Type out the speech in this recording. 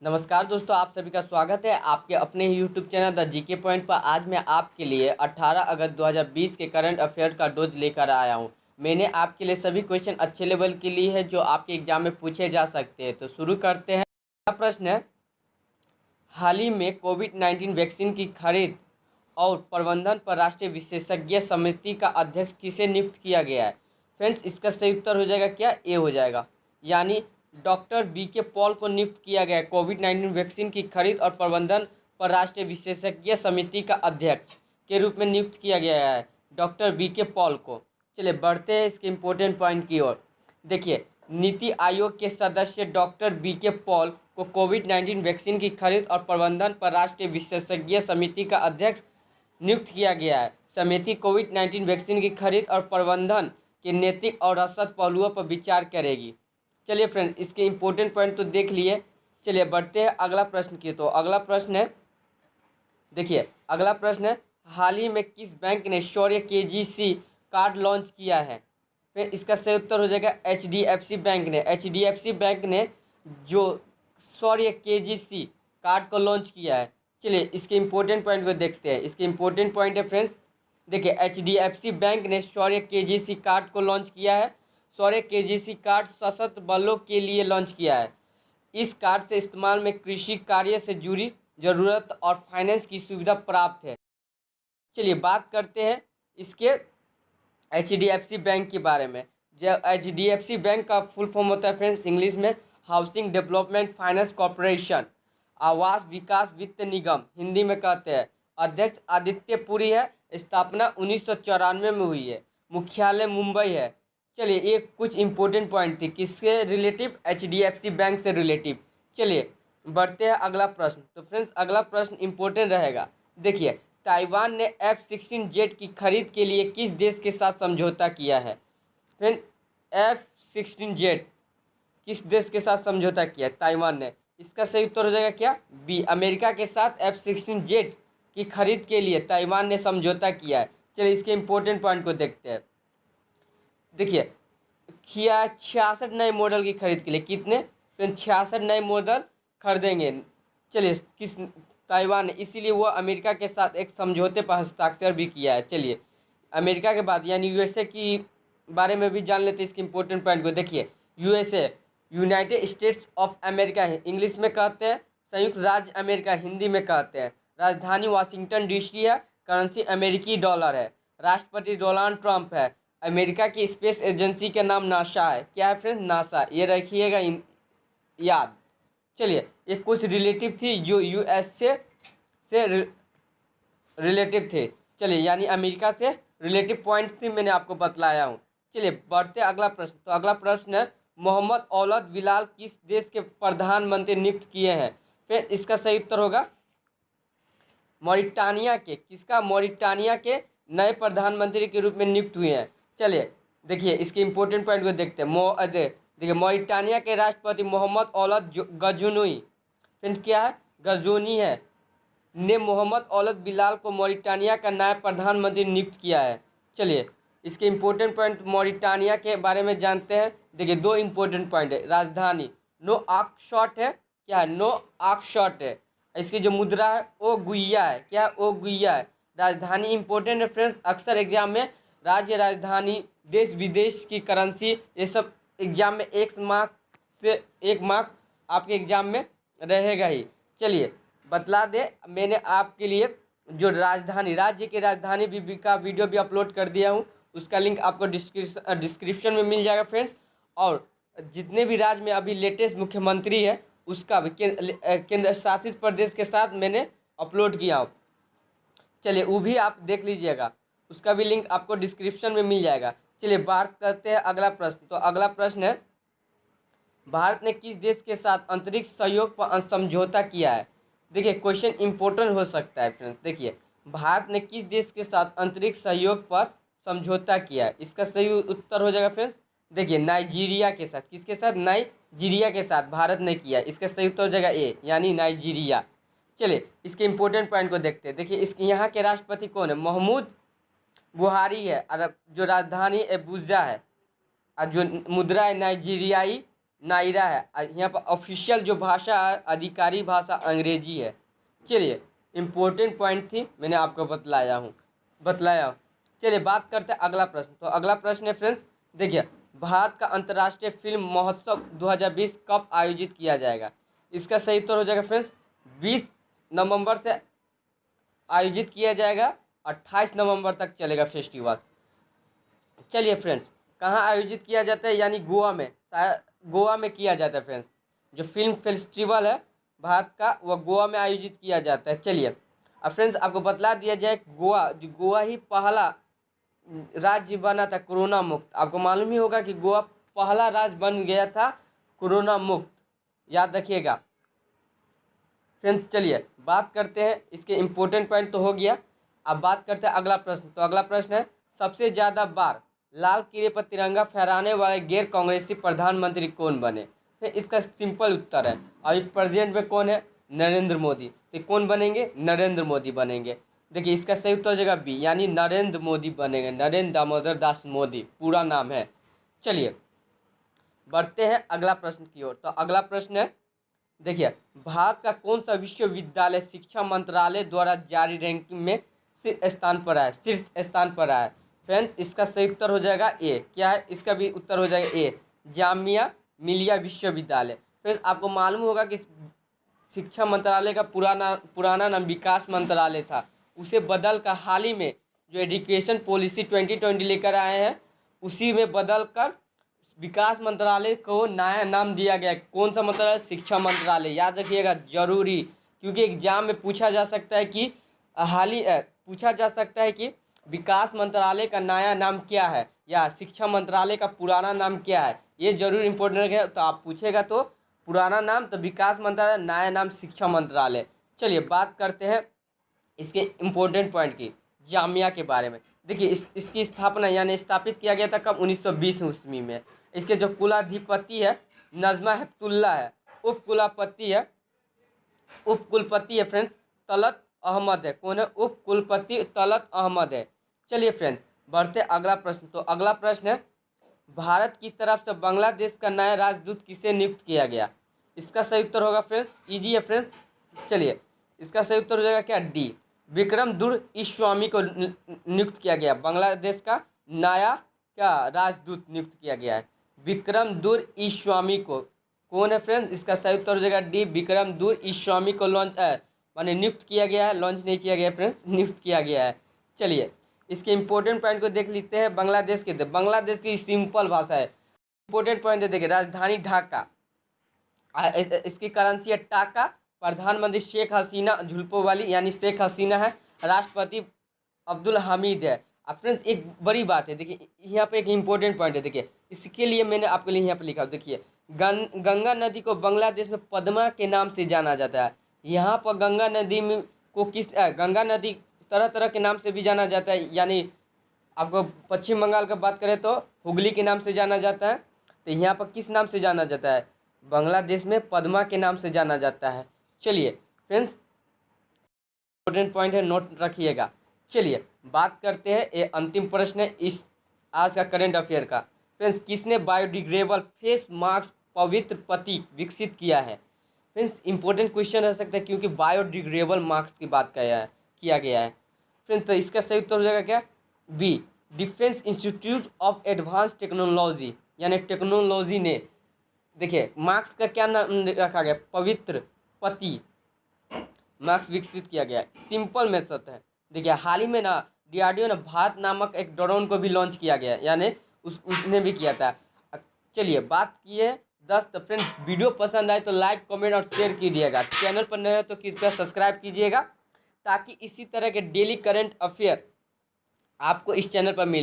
नमस्कार दोस्तों, आप सभी का स्वागत है आपके अपने ही YouTube channel the GK point पर। आज मैं आपके लिए 18 अगस्त 2020 के करंट अफेयर का डोज लेकर आया हूं। मैंने आपके लिए सभी क्वेश्चन अच्छे लेवल के लिए है जो आपके एग्जाम में पूछे जा सकते हैं। तो शुरू करते हैं। पहला प्रश्न है, हाल ही में कोविड-19 वैक्सीन की खरीद और प्रबंधन पर राष्ट्रीय विशेषज्ञ समिति का अध्यक्ष किसे नियुक्त किया गया है? फ्रेंड्स, इसका सही उत्तर हो जाएगा क्या? ए हो जाएगा, यानी डॉक्टर बी के पॉल को नियुक्त किया गया है। कोविड-19 वैक्सीन की खरीद और प्रबंधन पर राष्ट्रीय विशेषज्ञ समिति का अध्यक्ष के रूप में नियुक्त किया गया है डॉक्टर बी के पॉल को। चलिए बढ़ते हैं इसके इम्पोर्टेंट पॉइंट की ओर। देखिए, नीति आयोग के सदस्य डॉक्टर बी के पॉल को कोविड-19 वैक्सीन की खरीद और प्रबंधन पर राष्ट्रीय विशेषज्ञ समिति का अध्यक्ष नियुक्त किया गया है। समिति कोविड-19 वैक्सीन की खरीद और प्रबंधन के नैतिक और रसद पहलुओं पर विचार करेगी। चलिए फ्रेंड्स, इसके इम्पोर्टेंट पॉइंट तो देख लिए। चलिए बढ़ते हैं अगला प्रश्न की। तो अगला प्रश्न है, देखिए अगला प्रश्न है, हाल ही में किस बैंक ने शौर्य केजीसी कार्ड लॉन्च किया है? फिर इसका सही उत्तर हो जाएगा एचडीएफसी बैंक ने। एचडीएफसी बैंक ने जो शौर्य केजीसी कार्ड को लॉन्च किया है। चलिए इसके इम्पोर्टेंट पॉइंट को देखते हैं। इसके इम्पोर्टेंट पॉइंट है फ्रेंड्स, देखिए एचडीएफसी बैंक ने शौर्य केजीसी कार्ड को लॉन्च किया है। शौर्य केजीसी कार्ड सशस्त्र बलों के लिए लॉन्च किया है। इस कार्ड से इस्तेमाल में कृषि कार्य से जुड़ी जरूरत और फाइनेंस की सुविधा प्राप्त है। चलिए बात करते हैं इसके एचडीएफसी बैंक के बारे में। जब एचडीएफसी बैंक का फुल फॉर्म होता है फ्रेंड्स इंग्लिश में हाउसिंग डेवलपमेंट फाइनेंस कॉरपोरेशन, आवास विकास वित्त निगम हिंदी में कहते हैं। अध्यक्ष आदित्य पुरी है। स्थापना 1994 में हुई है। मुख्यालय मुंबई है। चलिए ये कुछ इंपॉर्टेंट पॉइंट थी किसके रिलेटिव? एचडीएफसी बैंक से रिलेटिव। चलिए बढ़ते हैं अगला प्रश्न। तो फ्रेंड्स अगला प्रश्न इंपॉर्टेंट रहेगा। देखिए, ताइवान ने F-16 जेट की खरीद के लिए किस देश के साथ समझौता किया है? फ्रेंड, F-16 जेट किस देश के साथ समझौता किया है? ताइवान ने। इसका सही उत्तर हो जाएगा क्या? बी, अमेरिका के साथ F-16 जेट की खरीद के लिए ताइवान ने समझौता किया है। चलिए इसके इम्पोर्टेंट पॉइंट को देखते हैं। देखिए, 66 नए मॉडल की खरीद के लिए कितने? फ्रेंड 66 नए मॉडल खरीदेंगे। चलिए किस ताइवान ने, इसीलिए वो अमेरिका के साथ एक समझौते पर हस्ताक्षर भी किया है। चलिए अमेरिका के बाद यानी यूएसए की बारे में भी जान लेते हैं इसके इम्पोर्टेंट पॉइंट को। देखिए USA United states of America है इंग्लिश में कहते हैं, संयुक्त राज्य अमेरिका हिंदी में कहते हैं। राजधानी वाशिंगटन डीसी है। करेंसी अमेरिकी डॉलर है। राष्ट्रपति डोनाल्ड ट्रंप है। अमेरिका की स्पेस एजेंसी का नाम नासा है। क्या है फ्रेंड? नासा। ये रखिएगा याद। चलिए ये कुछ रिलेटिव थी जो यूएस से रिलेटिव थे। चलिए यानी अमेरिका से रिलेटिव पॉइंट थी, मैंने आपको बतलाया हूँ। चलिए बढ़ते अगला प्रश्न। तो अगला प्रश्न है, मोहम्मद औलद बिलाल किस देश के प्रधानमंत्री नियुक्त किए हैं? फिर इसका सही उत्तर होगा मॉरिटानिया के। किसका? मॉरिटानिया के नए प्रधानमंत्री के रूप में नियुक्त हुए हैं। चलिए देखिए इसके इम्पोर्टेंट पॉइंट को देखते हैं। देखिए मॉरिटानिया के राष्ट्रपति मोहम्मद औलद गजनोई, फ्रेंड्स क्या है? गजोनी है, ने मोहम्मद औलद बिलाल को मॉरिटानिया का नायब प्रधानमंत्री नियुक्त किया है। चलिए इसके इम्पोर्टेंट पॉइंट मॉरिटानिया के बारे में जानते हैं। देखिए दो इम्पोर्टेंट पॉइंट है। राजधानी नो आकशॉट है। क्या है? नो आकशॉट है। इसकी जो मुद्रा है ओ गुइया है। क्या है? ओ गुइया है। राजधानी इंपॉर्टेंट है फ्रेंड्स, अक्सर एग्जाम में राज्य राजधानी देश विदेश की करेंसी ये सब एग्जाम में एक मार्क आपके एग्जाम में रहेगा ही। चलिए बतला दे, मैंने आपके लिए जो राजधानी राज्य की राजधानी भी का वीडियो भी अपलोड कर दिया हूँ। उसका लिंक आपको डिस्क्रिप्शन में मिल जाएगा फ्रेंड्स। और जितने भी राज्य में अभी लेटेस्ट मुख्यमंत्री है उसका भी केंद्र शासित प्रदेश के साथ मैंने अपलोड किया हूँ। चलिए वो भी आप देख लीजिएगा, उसका भी लिंक आपको डिस्क्रिप्शन में मिल जाएगा। चलिए बात करते हैं अगला प्रश्न। तो अगला प्रश्न है, भारत ने किस देश के साथ अंतरिक्ष सहयोग पर समझौता किया है? देखिए क्वेश्चन इंपॉर्टेंट हो सकता है फ्रेंड्स। देखिए भारत ने किस देश के साथ अंतरिक्ष सहयोग पर समझौता किया है? इसका सही उत्तर हो जाएगा फ्रेंड्स, देखिए नाइजीरिया के साथ। किसके साथ? नाइजीरिया के साथ भारत ने किया। इसका सही उत्तर हो जाएगा ए, यानी नाइजीरिया। चलिए इसके इम्पोर्टेंट पॉइंट को देखते हैं। देखिए इसके यहाँ के राष्ट्रपति कौन है? महमूद बुहारी है। और जो राजधानी एबुजा है और जो मुद्रा है नाइजीरियाई नायरा है। यहाँ पर ऑफिशियल जो भाषा है, आधिकारिक भाषा अंग्रेजी है। चलिए, इम्पोर्टेंट पॉइंट थी, मैंने आपको बतलाया। चलिए बात करते हैं अगला प्रश्न। तो अगला प्रश्न है फ्रेंड्स, देखिए, भारत का अंतर्राष्ट्रीय फिल्म महोत्सव 2020 कब आयोजित किया जाएगा? इसका सही उत्तर हो जाएगा फ्रेंड्स 20 नवंबर से आयोजित किया जाएगा, 28 नवंबर तक चलेगा फेस्टिवल। चलिए फ्रेंड्स, कहाँ आयोजित किया जाता है? यानी गोवा में, गोवा में किया जाता है फ्रेंड्स। जो फिल्म फेस्टिवल है भारत का, वह गोवा में आयोजित किया जाता है। चलिए अब फ्रेंड्स आपको बतला दिया जाए, गोवा ही पहला राज्य बना था कोरोना मुक्त। आपको मालूम ही होगा कि गोवा पहला राज्य बन गया था कोरोना मुक्त, याद रखिएगा फ्रेंड्स। चलिए बात करते हैं, इसके इम्पोर्टेंट पॉइंट तो हो गया। अब बात करते हैं अगला प्रश्न। तो अगला प्रश्न है, सबसे ज़्यादा बार लाल किले पर तिरंगा फहराने वाले गैर कांग्रेसी प्रधानमंत्री कौन बने? तो इसका सिंपल उत्तर है, अभी प्रेजेंट में कौन है? नरेंद्र मोदी। तो कौन बनेंगे? नरेंद्र मोदी बनेंगे। देखिए इसका सही उत्तर हो जाएगा बी, यानी नरेंद्र मोदी बनेंगे। नरेंद्र दामोदर दास मोदी पूरा नाम है। चलिए बढ़ते हैं अगला प्रश्न की ओर। तो अगला प्रश्न है, देखिए, भारत का कौन सा विश्वविद्यालय शिक्षा मंत्रालय द्वारा जारी रैंकिंग में शीर्ष स्थान पर आया है? फ्रेंड्स इसका सही उत्तर हो जाएगा ए। क्या है? इसका भी उत्तर हो जाएगा ए, जामिया मिलिया विश्वविद्यालय। फ्रेंड्स आपको मालूम होगा कि शिक्षा मंत्रालय का पुराना नाम विकास मंत्रालय था, उसे बदल कर हाल ही में जो एजुकेशन पॉलिसी 2020 लेकर आए हैं, उसी में बदल कर विकास मंत्रालय को नया नाम दिया गया। कौन सा मंत्रालय? शिक्षा मंत्रालय। याद रखिएगा जरूरी, क्योंकि एग्जाम में पूछा जा सकता है कि पूछा जा सकता है कि विकास मंत्रालय का नया नाम क्या है, या शिक्षा मंत्रालय का पुराना नाम क्या है। ये जरूर इम्पोर्टेंट है। तो आप पूछेगा तो पुराना नाम तो विकास मंत्रालय, नया नाम शिक्षा मंत्रालय। चलिए बात करते हैं इसके इम्पोर्टेंट पॉइंट की, जामिया के बारे में। देखिए इसकी स्थापना यानी स्थापित किया गया था कब? 1920 ईस्वी में। इसके जो कुलाधिपति है नजमा हेपतुल्ला है, उप कुलपति है फ्रेंड्स तलत अहमद है। कौन है? उप कुलपति तलत अहमद है। चलिए फ्रेंड्स बढ़ते अगला प्रश्न। तो अगला प्रश्न है, भारत की तरफ से बांग्लादेश का नया राजदूत किसे नियुक्त किया गया? इसका सही उत्तर होगा फ्रेंड्स, इजी है फ्रेंड्स। चलिए इसका सही उत्तर हो जाएगा क्या? डी, विक्रमदुर ईस्वामी को नियुक्त किया गया। बांग्लादेश का नया क्या राजदूत नियुक्त किया गया है? विक्रमदुर ईस्वामी को। कौन है फ्रेंड्स? इसका सही उत्तर हो जाएगा डी, विक्रमदुर ईस्वामी को माने नियुक्त किया गया है। लॉन्च नहीं किया गया फ्रेंड्स, नियुक्त किया गया है। चलिए इसके इंपॉर्टेंट पॉइंट को देख लेते हैं। बांग्लादेश के, बांग्लादेश की सिंपल भाषा है। इंपॉर्टेंट पॉइंट है, देखिए, राजधानी ढाका, इसकी करेंसी है टाका, प्रधानमंत्री शेख हसीना जुल्फोवाली यानी शेख हसीना है, राष्ट्रपति अब्दुल हामिद है। अब फ्रेंड्स एक बड़ी बात है, देखिए यहाँ पे एक इम्पोर्टेंट पॉइंट है। देखिए इसके लिए मैंने आपके लिए यहाँ पे लिखा, देखिए गंगा नदी को बांग्लादेश में पद्मा के नाम से जाना जाता है। यहाँ पर गंगा नदी में को गंगा नदी तरह तरह के नाम से भी जाना जाता है। यानी आपको पश्चिम बंगाल का बात करें तो हुगली के नाम से जाना जाता है। तो यहाँ पर किस नाम से जाना जाता है? बांग्लादेश में पद्मा के नाम से जाना जाता है। चलिए फ्रेंड्स इम्पोर्टेंट पॉइंट है, नोट रखिएगा। चलिए बात करते हैं, ये अंतिम प्रश्न है इस आज का करंट अफेयर का। फ्रेंड्स किसने बायोडिग्रेडेबल फेस मास्क पवित्र प्रतीक विकसित किया है? फ्रेंड्स इंपॉर्टेंट क्वेश्चन रह सकता है, क्योंकि बायोडिग्रेडेबल मास्क की बात किया गया है फ्रेंड्स। तो इसका सही उत्तर हो जाएगा क्या? B, defence institute of advance technology, यानी टेक्नोलॉजी ने, देखिए मार्क्स का क्या नाम रखा गया? पवित्र पति मार्क्स विकसित किया गया। सिंपल मेथड है। देखिए हाल ही में ना डीआरडीओ ने भारत नामक एक ड्रोन को भी लॉन्च किया गया, यानी उसने भी किया था। चलिए बात की है 10। तो फ्रेंड्स वीडियो पसंद आए तो लाइक कमेंट और शेयर कीजिएगा। चैनल पर नए हो तो कृपया सब्सक्राइब कीजिएगा, ताकि इसी तरह के डेली करंट अफेयर आपको इस चैनल पर मिले।